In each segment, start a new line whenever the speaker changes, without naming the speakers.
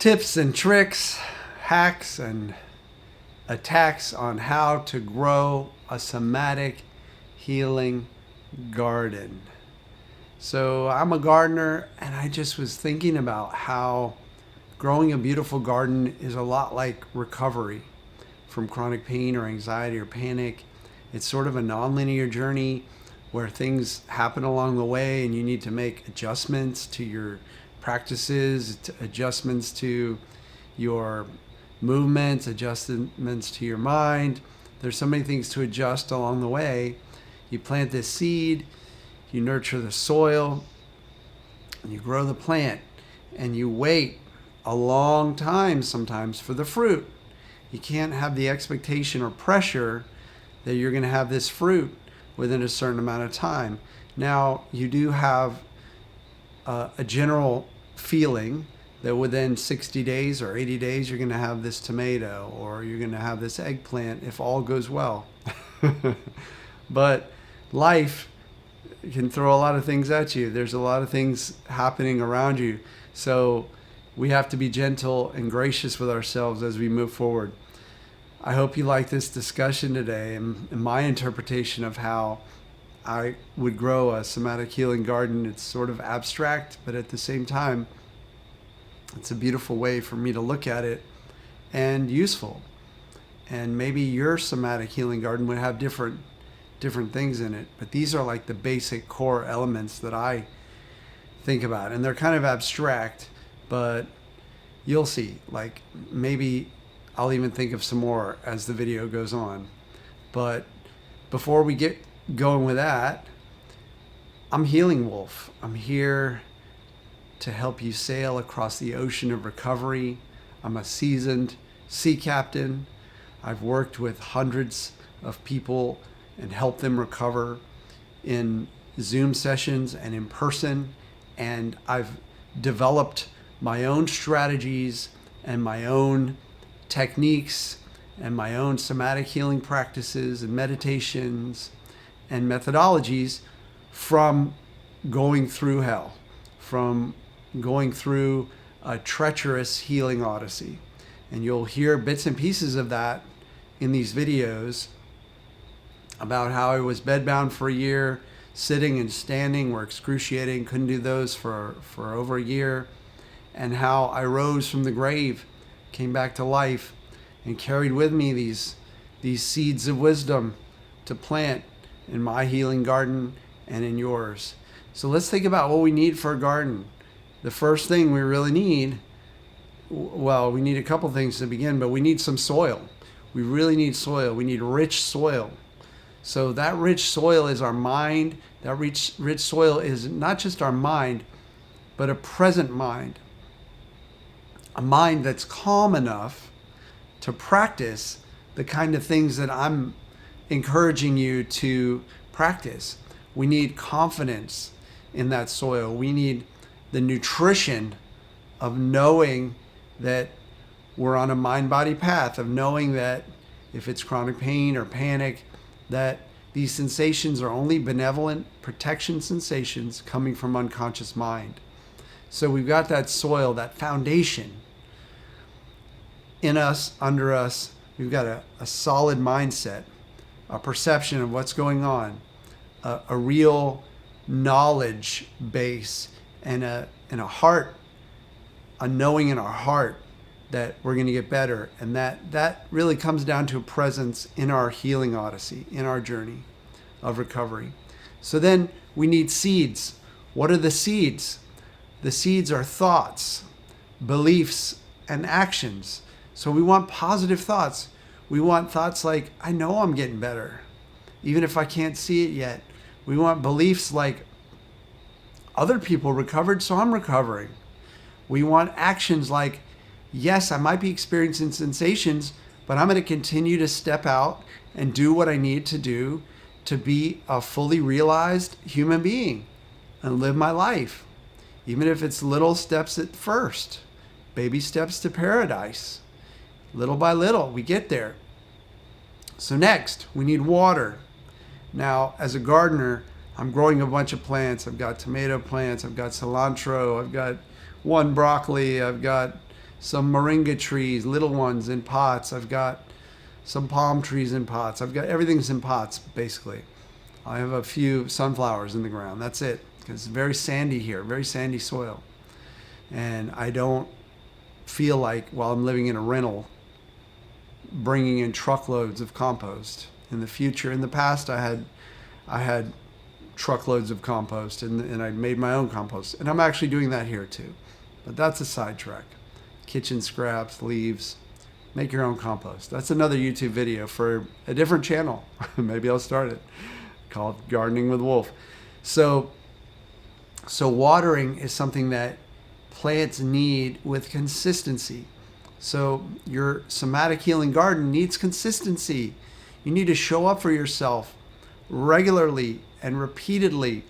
tips and tricks, hacks and attacks on how to grow a somatic healing garden. So I'm a gardener, and I just was thinking about how growing a beautiful garden is a lot like recovery from chronic pain or anxiety or panic. It's sort of a nonlinear journey where things happen along the way and you need to make adjustments to your practices, adjustments to your movements, adjustments to your mind. There's so many things to adjust along the way. You plant this seed, you nurture the soil, and you grow the plant, and you wait a long time sometimes for the fruit. You can't have the expectation or pressure that you're going to have this fruit within a certain amount of time. Now, you do have a general feeling that within 60 days or 80 days, you're going to have this tomato or you're going to have this eggplant if all goes well. But life can throw a lot of things at you. There's a lot of things happening around you. So we have to be gentle and gracious with ourselves as we move forward. I hope you like this discussion today and my interpretation of how I would grow a somatic healing garden. It's sort of abstract, but at the same time, it's a beautiful way for me to look at it and useful. And maybe your somatic healing garden would have different things in it, but these are like the basic core elements that I think about, and they're kind of abstract, but you'll see. Like, maybe I'll even think of some more as the video goes on. But before we get going with that, I'm Healing Wolf. I'm here to help you sail across the ocean of recovery. I'm a seasoned sea captain. I've worked with hundreds of people and helped them recover in Zoom sessions and in person. And I've developed my own strategies and my own techniques and my own somatic healing practices and meditations and methodologies from going through hell, from going through a treacherous healing odyssey. And you'll hear bits and pieces of that in these videos about how I was bedbound for a year. Sitting and standing were excruciating, couldn't do those for over a year, and how I rose from the grave, came back to life, and carried with me these seeds of wisdom to plant in my healing garden and in yours. So let's think about what we need for a garden. The first thing we really need, well, we need a couple things to begin, but we need some soil. We really need soil. We need rich soil. So that rich soil is our mind. That rich soil is not just our mind, but a present mind. A mind that's calm enough to practice the kind of things that I'm encouraging you to practice. We need confidence in that soil. We need the nutrition of knowing that we're on a mind-body path, of knowing that if it's chronic pain or panic, that these sensations are only benevolent protection sensations coming from unconscious mind. So we've got that soil, that foundation in us, under us. We've got a solid mindset, a perception of what's going on, a real knowledge base, and a heart, a knowing in our heart that we're going to get better. And that really comes down to a presence in our healing odyssey, in our journey of recovery. So then we need seeds. What are the seeds? The seeds are thoughts, beliefs, and actions. So we want positive thoughts. We want thoughts like, I know I'm getting better, even if I can't see it yet. We want beliefs like, other people recovered, so I'm recovering. We want actions like, yes, I might be experiencing sensations, but I'm going to continue to step out and do what I need to do to be a fully realized human being and live my life, even if it's little steps at first, baby steps to paradise. Little by little, we get there. So next, we need water. Now, as a gardener, I'm growing a bunch of plants. I've got tomato plants, I've got cilantro, I've got one broccoli, I've got some moringa trees, little ones in pots. I've got some palm trees in pots. I've got everything's in pots, basically. I have a few sunflowers in the ground. That's it. Because it's very sandy here, very sandy soil. And I don't feel like, while I'm living in a rental, bringing in truckloads of compost. In the future, in the past, I had truckloads of compost, and I made my own compost. And I'm actually doing that here too. But that's a sidetrack. Kitchen scraps, leaves, make your own compost. That's another YouTube video for a different channel. Maybe I'll start it, called Gardening with Wolf. So watering is something that plants need with consistency. So your somatic healing garden needs consistency. You need to show up for yourself regularly and repeatedly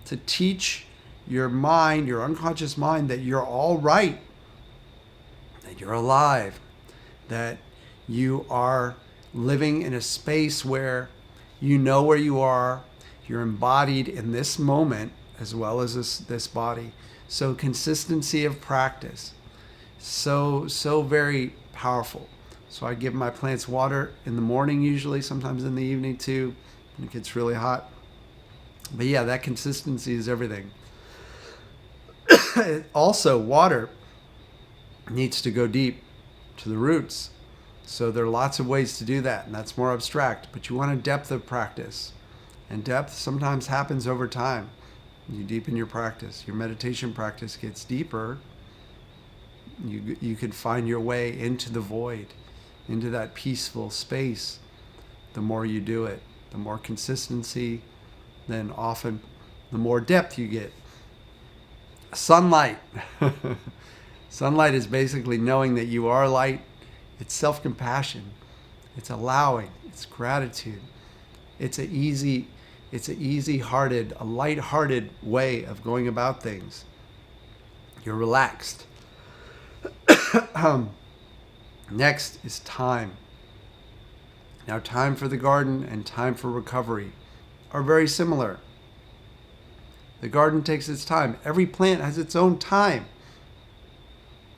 to teach your mind, your unconscious mind, that you're all right, that you're alive, that you are living in a space where you know where you are, you're embodied in this moment as well as this body. So consistency of practice, so very powerful. So I give my plants water in the morning usually, sometimes in the evening too, when it gets really hot. But yeah, that consistency is everything. Also, water needs to go deep to the roots. So there are lots of ways to do that, and that's more abstract. But you want a depth of practice. And depth sometimes happens over time. You deepen your practice. Your meditation practice gets deeper. You can find your way into the void, into that peaceful space. The more you do it, the more consistency, then often the more depth you get. Sunlight. Sunlight is basically knowing that you are light. It's self-compassion. It's allowing. It's gratitude. It's a light-hearted way of going about things. You're relaxed. Next is time. Now, time for the garden and time for recovery are very similar. The garden takes its time. Every plant has its own time.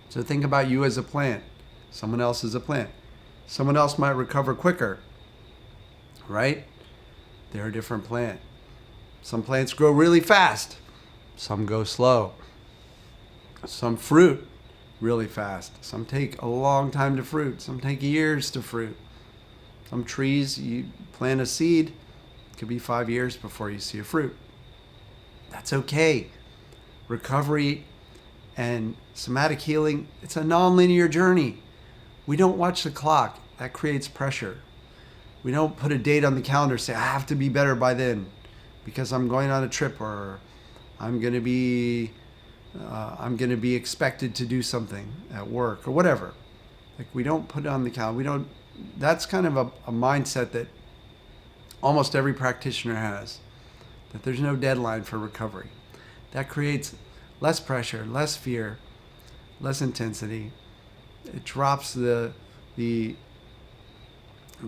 So think about you as a plant. Someone else is a plant. Someone else might recover quicker, right? They're a different plant. Some plants grow really fast. Some go slow. Some fruit really fast. Some take a long time to fruit. Some take years to fruit. Some trees, you plant a seed, it could be 5 years before you see a fruit. That's okay. Recovery and somatic healing, it's a non-linear journey. We don't watch the clock. That creates pressure. We don't put a date on the calendar, say, I have to be better by then because I'm going on a trip, or I'm going to be expected to do something at work or whatever. Like, we don't put it on the calendar. That's kind of a mindset that almost every practitioner has, that there's no deadline for recovery. That creates less pressure, less fear, less intensity. It drops the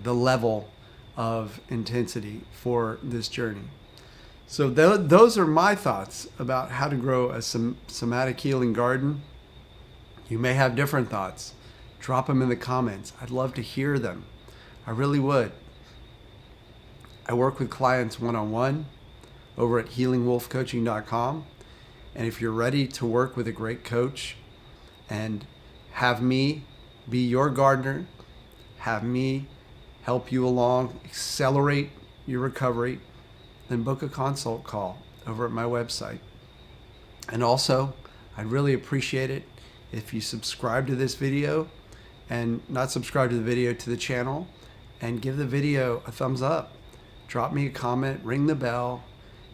level of intensity for this journey. So those are my thoughts about how to grow a somatic healing garden. You may have different thoughts. Drop them in the comments. I'd love to hear them. I really would. I work with clients one-on-one over at healingwolfcoaching.com. And if you're ready to work with a great coach and have me be your gardener, have me help you along, accelerate your recovery, then book a consult call over at my website. And also, I'd really appreciate it if you subscribe to this video, and not subscribe to the video, to the channel, and give the video a thumbs up. Drop me a comment, ring the bell,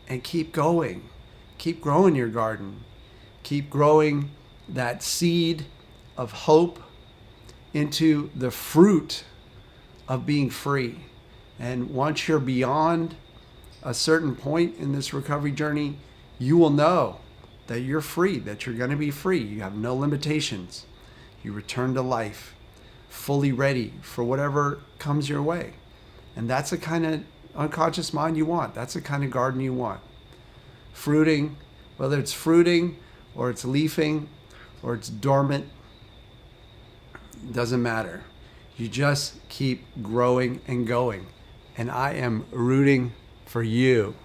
and keep going. Keep growing your garden. Keep growing that seed of hope into the fruit of being free. And once you're beyond a certain point in this recovery journey, you will know that you're free, that you're going to be free. You have no limitations. You return to life, fully ready for whatever comes your way. And that's the kind of unconscious mind you want. That's the kind of garden you want. Fruiting, whether it's fruiting or it's leafing or it's dormant, Doesn't matter. You just keep growing and going. And I am rooting for you.